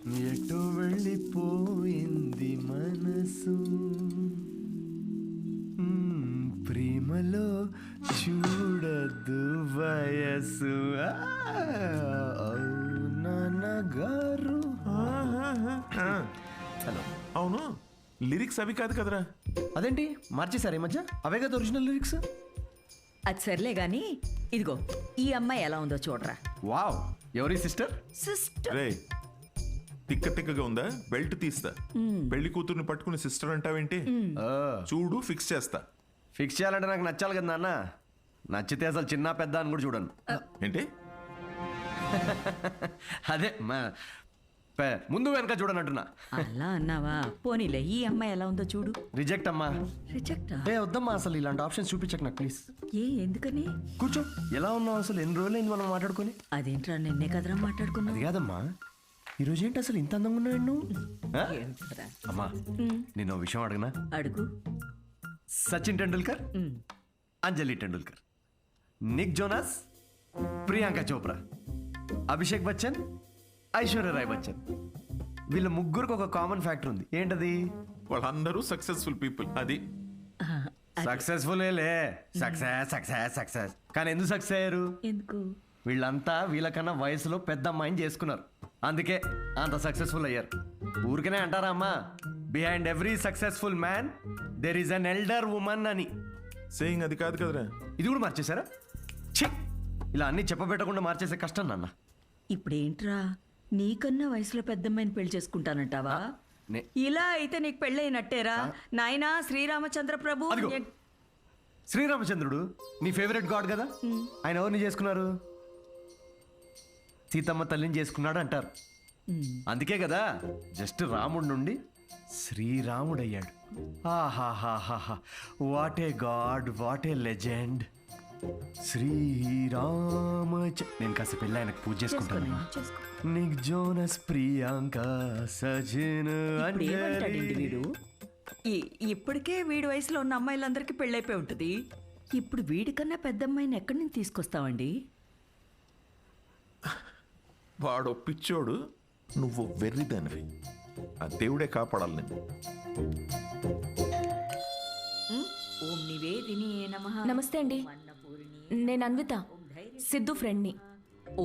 ఎటు వెళ్ళిపోయింది మనసు ప్రేమలో చూడద్దు వయసు నాన్నగారు. హలో. అవును, లిరిక్స్ అవి కాదు కదరా. అదేంటి మార్చేశారు ఈ మధ్య? అవే కదా ఒరిజినల్ లిరిక్స్. అది సర్లే గాని ఇదిగో ఈ అమ్మాయి ఎలా ఉందో చూడరా. వావ్, ఎవరి సిస్టర్? సిస్టర్. రే, తిక్క తిక్కగా ఉందా? బెల్ట్ తీస్తా. పెళ్లి కూతుర్ని పట్టుకుని సిస్టర్ అంటావేంటి? చూడు, ఫిక్స్ చేస్తా. ఫిక్స్ చేయాలంటే నాకు నచ్చాలి కదా నాన్న. నచ్చితే అసలు చిన్న పెద్ద అని కూడా చూడను. ఏంటి? అదే ముందు వెనక చూడనంటున్నా. అలా అన్నావా? పోనీలే, ఈ అమ్మాయి ఎలా ఉందో చూడు. రిజెక్ట్ అమ్మా. రిజెక్ట్? వద్దమ్మా, అసలు ఇలాంటి ఆప్షన్స్ చూపించక నాకు ప్లీజ్. ఎందుకని? కూర్చో. ఎలా ఉన్నావు అసలు? ఎన్ని రోజులైంది మనం మాట్లాడుకొని? అదేంట్రా, నిన్నే కదరా మాట్లాడుకున్నా. అది కాదమ్మా, ఈరోజు ఏంటి అసలు ఇంత అందంగా ఉన్నావు నువ్వు? అమ్మా, నేను ఓ విషయం అడగనా? అడుగు. సచిన్ టెండూల్కర్, అంజలి టెండూల్కర్, నిక్ జోనాస్, ప్రియాంక చోప్రా, అభిషేక్ బచ్చన్, ఐశ్వర్య రాయ్ బచ్చన్, వీళ్ళ ముగ్గురికి ఒక కామన్ ఫ్యాక్టర్ ఉంది. ఏంటది? వాళ్ళందరూ సక్సెస్ఫుల్ పీపుల్. అది సక్సెస్ఫుల్ సక్సెస్ సక్సెస్ సక్సెస్. కానీ ఎందుకు సక్సెస్ అయ్యారు? ఎందుకు? వీళ్ళంతా వీళ్ళకన్నా వయసులో పెద్ద అమ్మాయిని చేసుకున్నారు, అందుకే అంత సక్సెస్ఫుల్ అయ్యారు. ఊరికనే అంటారా అమ్మా, behind every successful man there is an elder woman అని. సేయింగ్ అది కాదు కదరా. ఇది కూడా మార్చేశారా? ఛీ, ఇలా అన్ని చెప్పబెట్టకుండా మార్చేసే కష్టం నాన్న. ఇప్పుడేంట్రా, నీకన్నా వయసులో పెద్దమ్మాయిని పెళ్లి చేసుకుంటానంటావా? ఇలా అయితే నీకు పెళ్ళైనట్టేరా నాయనా. శ్రీరామచంద్ర ప్రభు. శ్రీరామచంద్రుడు నీ ఫేవరెట్ గాడ్ కదా, ఆయన ఎవరిని చేసుకున్నారు? సీతమ్మ తల్లిని చేసుకున్నాడు అంటారు. అందుకే కదా జస్ట్ రాముడి నుండి శ్రీరాముడయ్యాడు. ఆహాహాహా, what a god, what a legend. Srirama. నేను కాసేపు వెళ్ళి ఆయనకు పూజ చేసుకుంటాను. నిక్ జోనస్, ప్రియాంక, సజిన్, వీడు ఇప్పటికే వీడి వయసులో ఉన్న అమ్మాయిలందరికీ పెళ్ళైపోయి ఉంటుంది. ఇప్పుడు వీడికన్నా పెద్ద అమ్మాయిని ఎక్కడి నుంచి తీసుకొస్తావండి? వాడు పిచ్చోడు, నువ్వు వెర్రిదానివి. ఆ దేవుడే కాపాడాలి నేను. ఓం నివేదిని నమః. నమస్తే అండి, నేను అన్విత, సిద్ధు ఫ్రెండ్ని.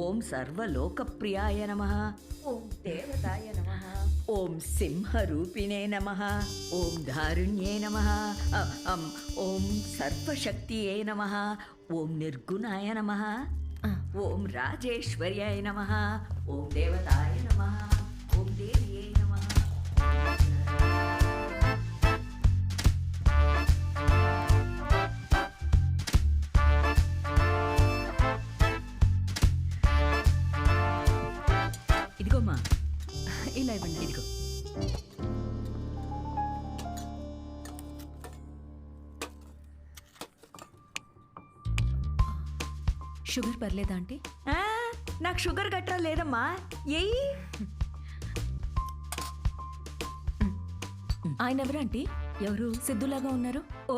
ఓం సర్వలోకప్రియాయ నమః. ఓం దేవతాయ నమః. ఓం సింహరూపిణే నమః. ఓం ధారుణ్యే నమః. ఓం సర్వశక్తియే నమః. ఓం నిర్గుణాయ నమః. ఓం రాజేశ్వర్యాయ నమః. ఓం దేవతాయ నమః. ఓం దేవ్యే నమః. ఇదిగోమ్మా, ఇలా ఇవ్వండి. ఇదిగో. షుగర్ పర్లేదా ఆంటీ? నాకు షుగర్ గట్రా లేదమ్మా. ఏయ్, ఆయన ఎవరు ఆంటీ? ఎవరు? సిద్ధులాగా ఉన్నారు. ఓ,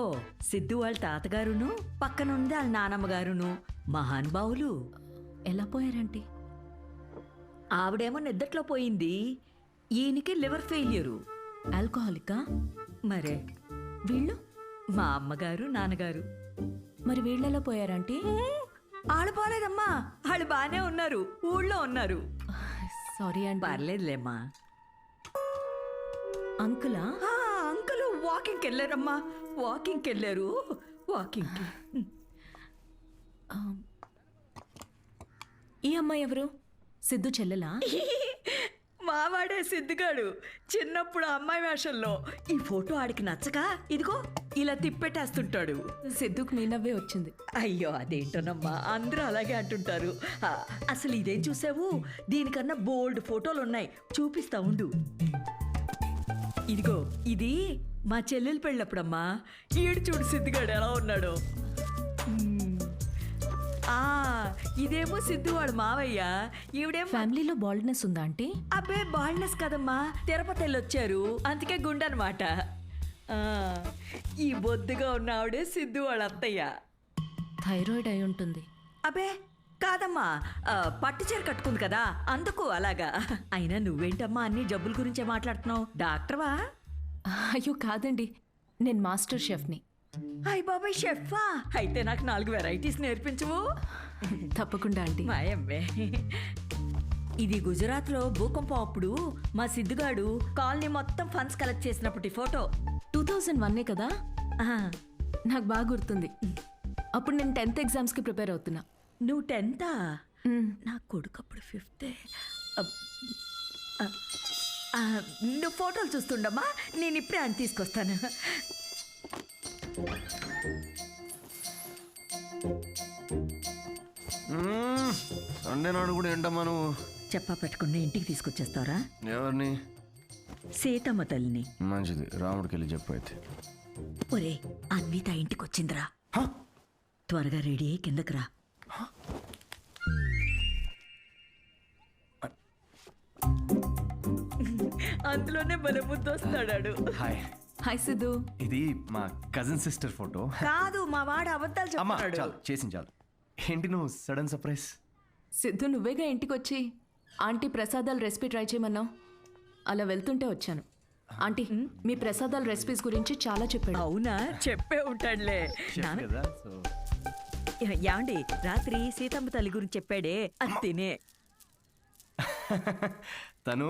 సిద్ధు వాళ్ళ తాతగారును, పక్కనుంది వాళ్ళ నానమ్మగారును, మహానుభావులు. ఎలా పోయారంటీ? ఆవిడేమో నిద్దట్లో పోయింది, ఈయనకి లివర్ ఫెయిల్యూరు. ఆల్కహాలికా? మరే వీళ్ళు? మా అమ్మగారు, నాన్నగారు. మరి వీళ్ళెలా పోయారంటీ? వాళ్ళు పోలేదమ్మా, వాళ్ళు బాగానే ఉన్నారు, ఊళ్ళో ఉన్నారు. సారీ అండి. పర్లేదులేమ్మా. అంకులా? అంకుల్ వాకింగ్కి వెళ్ళారమ్మా, వాకింగ్కి వెళ్ళారు. వాకింగ్కి. ఈ అమ్మాయి ఎవరు? సిద్ధు చెల్లెలా? మావాడే సిద్ధుగాడు, చిన్నప్పుడు అమ్మాయి వేషంలో. ఈ ఫోటో ఆడికి నచ్చక ఇదిగో ఇలా తిప్పెట్టేస్తుంటాడు. సిద్ధుకు నీ నవ్వే వచ్చింది. అయ్యో అదేంటోనమ్మా, అందరూ అలాగే అంటుంటారు. అసలు ఇదేం చూసావు, దీనికన్నా బోల్డ్ ఫోటోలు ఉన్నాయి, చూపిస్తా ఉండు. ఇదిగో ఇది మా చెల్లెలు పెళ్ళప్పుడమ్మా. ఈడు చూడు సిద్ధుగాడు ఎలా ఉన్నాడో. ఇదేమో సిద్ధు వాడు మావయ్య, ఈవిడేమో. ఫ్యామిలీలో బాల్డ్నెస్ ఉందా ఆంటీ? అబ్బే బాల్డ్నెస్ కదమ్మా, తిరుపతి వెళ్ళొచ్చారు, అందుకే గుండెనమాట. ఈ బొద్దుగా ఉన్న ఆవిడే సిద్ధు వాళ్ళ అత్తయ్య. థైరాయిడ్ అయి ఉంటుంది. అబ్బే కాదమ్మా పట్టు చీర కట్టుకుంది కదా అందుకు అలాగా. అయినా నువ్వేంటమ్మా అన్ని జబ్బుల గురించే మాట్లాడుతున్నావు? డాక్టర్వా? అయ్యో కాదండి, నేను మాస్టర్ షెఫ్ని. అయ్ బాబాయ్ షెఫా, అయితే నాకు 4 వెరైటీస్ నేర్పించవు? తప్పకుండా ఆంటీ. మాయమ్మే. ఇది గుజరాత్లో భూకంపం అప్పుడు మా సిద్ధుగాడు కాలనీ మొత్తం ఫండ్స్ కలెక్ట్ చేసినప్పటి ఫోటో. 2001 కదా, ఆ, నాకు బాగా గుర్తుంది. అప్పుడు నేను 10th ఎగ్జామ్స్కి ప్రిపేర్ అవుతున్నా. నువ్వు 10th? మ్, నా కొడుకు అప్పుడు 5th. నువ్వు ఫోటోలు చూస్తుండమ్మా, నేను ఇప్పుడే అని తీసుకొస్తాను. సండే నాడు కూడా ఏంటమ్మా నువ్వు? చెప్పా పెట్టుకుని ఇంటికి తీసుకొచ్చేస్తారా? ఎవరిని? సీతమ్మ తల్లిని. మంచిది, రాముడికి వెళ్ళి చెప్పు అయితే. ఒరే, అన్విత ఇంటికి వచ్చిందిరా. హ? త్వరగా రెడీ అయ్యి కిందకి రా. అందులోనే బలముద్దు వస్తాడాడు. Hi, hi Siddhu. ఇది మా కజిన్ సిస్టర్ ఫోటో. కాదు, మా వాడు అబద్ధాలు అమ్మా చెప్తాడు. చాలు, చేసింది చాలు. ఏంటి నువ్వు సడన్ సర్ప్రైజ్? సిద్ధు, నువ్వేగా ఇంటికి వచ్చి ఆంటీ ప్రసాదాల రెసిపీ ట్రై చేయమన్నావు. అలా వెళ్తుంటే వచ్చాను. ఆంటీ, మీ ప్రసాదాల రెసిపీస్ గురించి చాలా చెప్పాడు. అవునా? చెప్పే ఉంటాడులే. నాన్న, కదా సో యాండి రాత్రి సీతమ్మ తల్లి గురించి చెప్పాడే, అది తినే. తను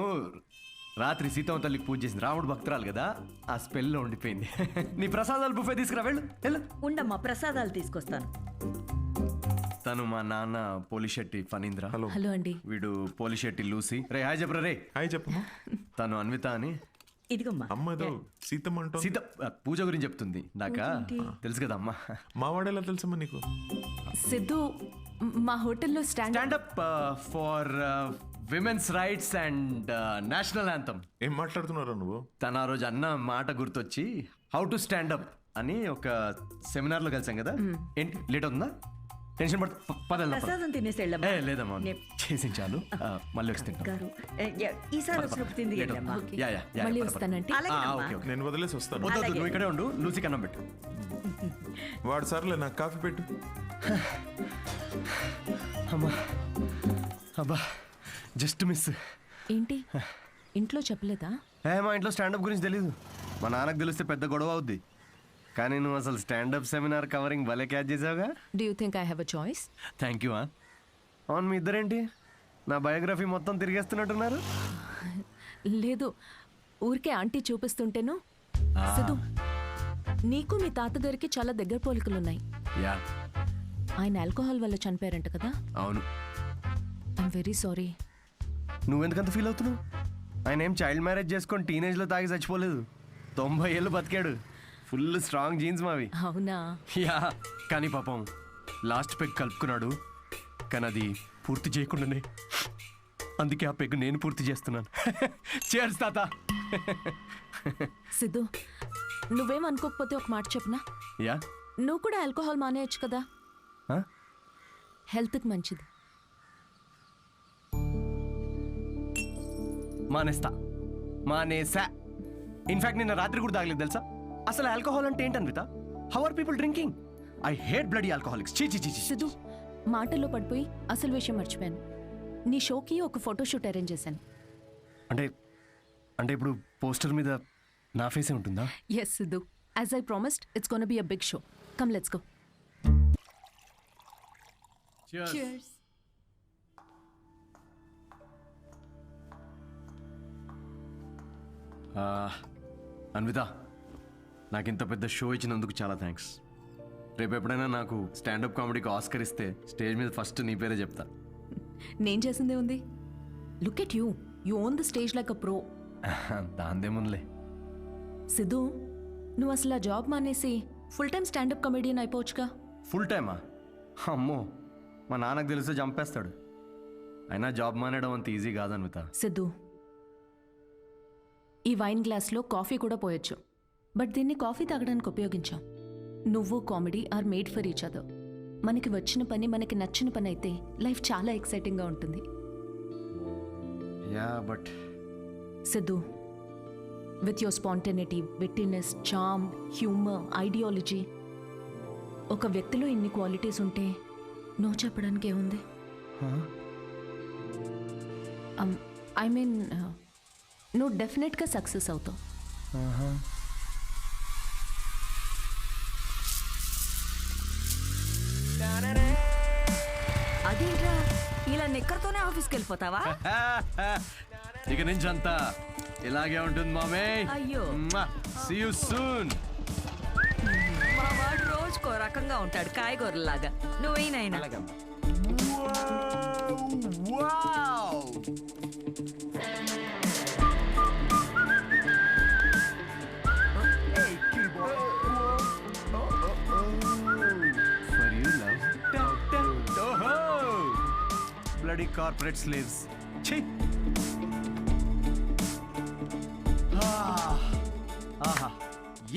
రాత్రి సీతమ్మ తల్లికి పూజ చేసింది. రాముడు భక్తురాలు కదా, ఆ స్పెల్లో ఉండిపోయింది. నీ ప్రసాదాలు బుఫే తీసుకురా, వెళ్ళు వెళ్ళు. ఉండమ్మా, ప్రసాదాలు తీసుకొస్తాను. తను మా నాన్న పోలిశెట్టి ఫణీంద్ర. హలో. హలో అండి. వీడు పోలిశెట్టి లూసి. రే హాయ్ చెప్పరా రే. హాయ్ చెప్పమ్మా. తను అన్విత అని. ఇదిగమ్మా. అమ్మ ఏదో సీతమ్మ అంటో. సీత పూజ గురించి చెప్తుంది. నాకా తెలుసు కదా అమ్మా. మా వాడేలా తెలుసమ్మా నీకు? సిద్ధు, మా హోటల్లో stand up for women's rights and national anthem. ఏం మాట్లాడుతున్నారా నువ్వు? తను ఆ రోజు అన్న మాట గుర్తొచ్చి హౌ టు స్టాండప్ అని ఒక సెమినార్లో కలిసాం కదా. ఏంటి లేట్ అవుతుందా? టెన్షన్ పడతా. ప్రసాదం తినేసి వెళ్ళమ్మా. లేదమ్మా, చేసి చాలు. మళ్ళీ వచ్చి తింటాం. గారు, ఈసారి వచ్చినప్పుడు తింది Late వెళ్ళమ్మా. అవుతుంది. యా, యా, యా, మళ్ళీ పద, పద. వస్తానంటే. అలాగేనమ్మా. Okay okay. నేను వదిలేసి వస్తాను. వద్దు, వద్దు, నువ్వు ఇక్కడే ఉండు. లూసి కన్నం పెట్టు. వాడు సర్లే, నాకు కాఫీ పెట్టు. అమ్మా, అబ్బా, జస్ట్ మిస్. ఏంటి ఇంట్లో చెప్పలేదా? మా ఇంట్లో స్టాండప్ గురించి తెలీదు. మా నాన్నకు తెలిస్తే పెద్ద గొడవ అవుద్ది. కానీ నువ్వు అసలు స్టాండప్ సెమినార్ కవరింగ్ భలే క్యాచ్ చేసావుగా. Do you think I have a choice? Thank you. అవును, మీ ఇద్దరేంటి నా బయోగ్రఫీ మొత్తం తిరిగేస్తున్నట్టున్నారు? లేదు, ఊరికే ఆంటీ చూపిస్తుంటేను. సిద్ధు, నీకు మీ తాతగారికి చాలా దగ్గర పోలికలున్నాయి. యా, ఆయన ఆల్కహాల్ వల్ల చనిపోయారంట కదా. అవును. I'm very sorry. నువ్వెందుకంత ఫీల్ అవుతున్నావు? ఆయన ఏం చైల్డ్ మ్యారేజ్ చేసుకొని టీనేజ్లో తాగి చచ్చిపోలేదు. 90 ఏళ్ళు బతికాడు. ఫుల్ స్ట్రాంగ్ జీన్స్ మావి. అవునా? యా, కానీ పాపం లాస్ట్ పెగ్ కలుపుకున్నాడు. కానీ అది పూర్తి చేయకుండానే, అందుకే ఆ పెగ్ నేను పూర్తి చేస్తున్నాను. చేర్స్ తాత. సిద్ధు, నువ్వేం అనుకోకపోతే ఒక మాట చెప్పనా? యా. నువ్వు కూడా ఆల్కహాల్ మానేయచ్చు కదా, హెల్త్కి మంచిది. మానేసా. ఇన్ఫాక్ట్ నిన్న రాత్రి కూడా తాగలేదు తెలుసా. అసలు ఆల్కహాల్ అంటే ఏంటన్విత? How are people drinking? I hate bloody alcoholics. చీ చీ చీ. సిద్ధు, మాటల్లో పడిపోయి అసలు విషయం మర్చిపోయాను. నీ షోకి ఒక ఫోటోషూట్ అరేంజ్ చేశాను. అంటే అంటే ఇప్పుడు పోస్టర్ మీద నా ఫేసే ఉంటుందా? Yes Siddhu, as I promised, it's gonna be a big show. Come let's go. Cheers. Anvitha, నాకు ఇంత పెద్ద షో ఇచ్చినందుకు చాలా థ్యాంక్స్. రేపు ఎప్పుడైనా నాకు స్టాండప్ కామెడీకి ఆస్కర్ ఇస్తే స్టేజ్ మీద ఫస్ట్ నీ పేరే చెప్తా. నేను చేసిందే ఉంది. Look at you, you own the stage like a pro. దాందేముందిలే. సిద్ధు, నువ్వు అసలు ఆ జాబ్ మానేసి ఫుల్ టైం స్టాండప్ కమెడియన్ అయిపోవచ్చుగా. ఫుల్ టైమా? అమ్మో, మా నాన్నకు తెలిస్తే చంపేస్తాడు. అయినా జాబ్ మానేయడం అంత ఈజీ కాదన్విత. సిద్ధు, ఈ వైన్ గ్లాస్లో కాఫీ కూడా పోయొచ్చు, బట్ దీన్ని కాఫీ తాగడానికి ఉపయోగించాం. నువ్వు comedy are made for each other. మనకి వచ్చిన పని మనకి నచ్చిన పని అయితే లైఫ్ చాలా ఎక్సైటింగ్గా ఉంటుంది. Yeah, but Siddhu, with your spontaneity, wittiness, charm, humour, ideology, ఒక వ్యక్తిలో ఇన్ని క్వాలిటీస్ ఉంటే నో చెప్పడానికి ఏముంది? ఐ మీన్ నువ్వు డెఫినెట్గా సక్సెస్ అవుతావు. అదేంట్రా ఇలా నిక్కర్తోనే ఆఫీస్కి వెళ్ళిపోతావా? ఇక నుంచి అంతా ఇలాగే ఉంటుంది మామే. అయ్యో. See you soon. మా వాడు రోజుకో రకంగా ఉంటాడు కాయగూరలాగా. నువ్వేనైనా Bloody corporate slaves. Chi. Aha.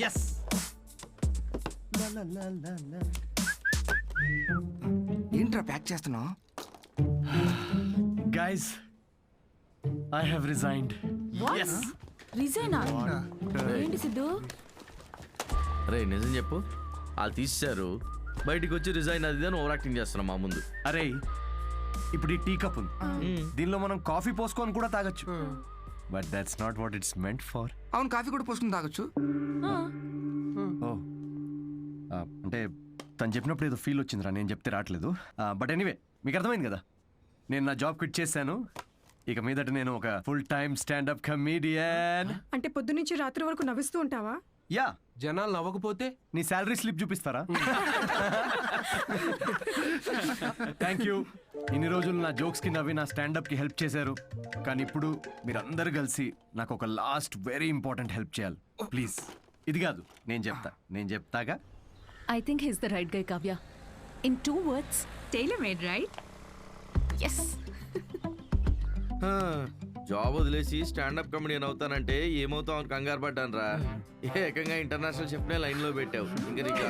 Yes. La la la la la. ఏంట్రా ప్యాక్ చేస్తున్నావు? Guys, I have resigned. Yes. రిజైనా? ఏంటి సిద్ధు? రే నిజం చెప్పు, వాళ్ళు తీసేశారు, బయటికి వచ్చి రిజైన్ అది అని ఓవర్ యాక్టింగ్ చేస్తున్నాం మా ముందు. అరే ఇప్పుడు ఈ టీ కప్ ఉంది, దీనిలో మనం కాఫీ పోసుకొని కూడా తాగొచ్చు. But that's not what it's meant for. అవును, కాఫీ కూడా పోసుకుని తాగొచ్చు. ఓ అంటే తను చెప్పినప్పుడు ఏదో ఫీల్ వచ్చిందిరా, నేను చెప్తే రావట్లేదు. బట్ ఎనీవే మీకు అర్థమైంది కదా, నేను నా జాబ్ క్విట్ చేశాను. ఇక మీదట నేను ఒక ఫుల్ టైమ్ స్టాండప్ కమీడియన్. అంటే పొద్దునుంచి రాత్రి వరకు నవ్విస్తూ ఉంటావా? యా. జనాలు నవ్వకపోతే నీ శాలరీ స్లిప్ చూపిస్తారా? Thank you. ఇన్ని రోజులు నా జోక్స్ కి నవ్వి నా స్టాండప్ కి హెల్ప్ చేశారు. కానీ ఇప్పుడు మీరందరూ కలిసి నాకు ఒక లాస్ట్ వెరీ ఇంపార్టెంట్ హెల్ప్ చేయాలి ప్లీజ్. ఇది కాదు, నేను చెప్తాగా. I think he's the right guy Kavya. In 2 words, tailor made right. Yes. Job వదిలేసి స్టాండప్ కమెడియన్ అవుతానంటే ఏమవుతావు అని కంగారు పడ్డాను రా. ఏకంగా ఇంటర్నేషనల్ షెఫ్నే లైన్ లో పెట్టావు. ఇంకా నీకు